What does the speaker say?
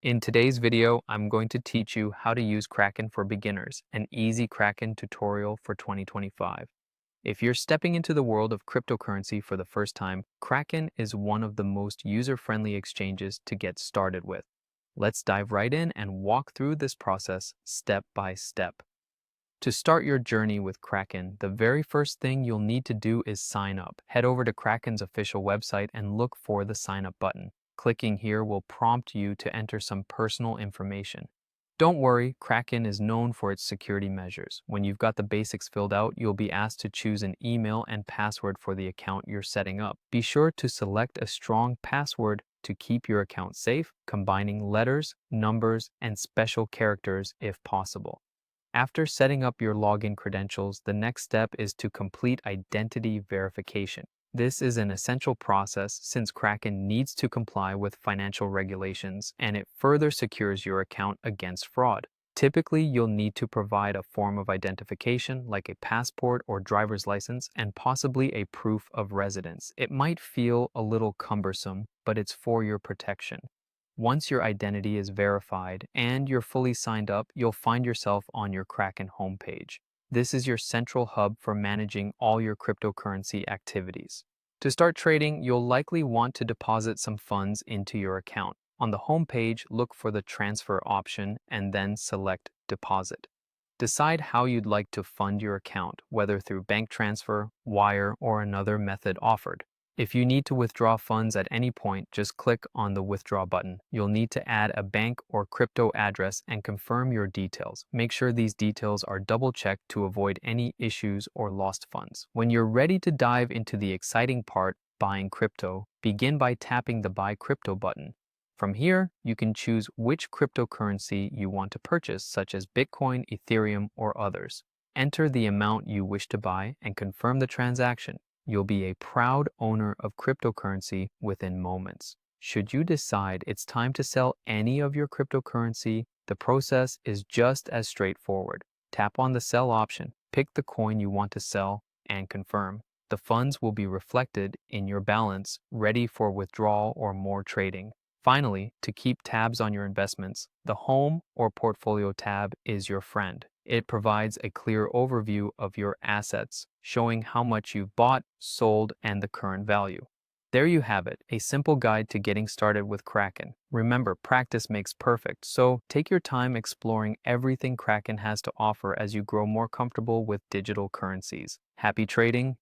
In today's video, I'm going to teach you how to use Kraken for beginners, an easy Kraken tutorial for 2025. If you're stepping into the world of cryptocurrency for the first time, Kraken is one of the most user-friendly exchanges to get started with. Let's dive right in and walk through this process step by step. To start your journey with Kraken, the very first thing you'll need to do is sign up. Head over to Kraken's official website and look for the sign up button. Clicking here will prompt you to enter some personal information. Don't worry, Kraken is known for its security measures. When you've got the basics filled out, you'll be asked to choose an email and password for the account you're setting up. Be sure to select a strong password to keep your account safe, combining letters, numbers, and special characters if possible. After setting up your login credentials, the next step is to complete identity verification. This is an essential process since Kraken needs to comply with financial regulations, and it further secures your account against fraud. Typically, you'll need to provide a form of identification like a passport or driver's license and possibly a proof of residence. It might feel a little cumbersome, but it's for your protection. Once your identity is verified and you're fully signed up, you'll find yourself on your Kraken homepage. This is your central hub for managing all your cryptocurrency activities. To start trading, you'll likely want to deposit some funds into your account. On the homepage, look for the transfer option and then select deposit. Decide how you'd like to fund your account, whether through bank transfer, wire, or another method offered. If you need to withdraw funds at any point, just click on the withdraw button. You'll need to add a bank or crypto address and confirm your details. Make sure these details are double-checked to avoid any issues or lost funds. When you're ready to dive into the exciting part, buying crypto, begin by tapping the Buy Crypto button. From here, you can choose which cryptocurrency you want to purchase, such as Bitcoin, Ethereum, or others. Enter the amount you wish to buy and confirm the transaction. You'll be a proud owner of cryptocurrency within moments. Should you decide it's time to sell any of your cryptocurrency, the process is just as straightforward. Tap on the sell option, pick the coin you want to sell, and confirm. The funds will be reflected in your balance, ready for withdrawal or more trading. Finally, to keep tabs on your investments, the Home or Portfolio tab is your friend. It provides a clear overview of your assets, showing how much you've bought, sold, and the current value. There you have it, a simple guide to getting started with Kraken. Remember, practice makes perfect, so take your time exploring everything Kraken has to offer as you grow more comfortable with digital currencies. Happy trading,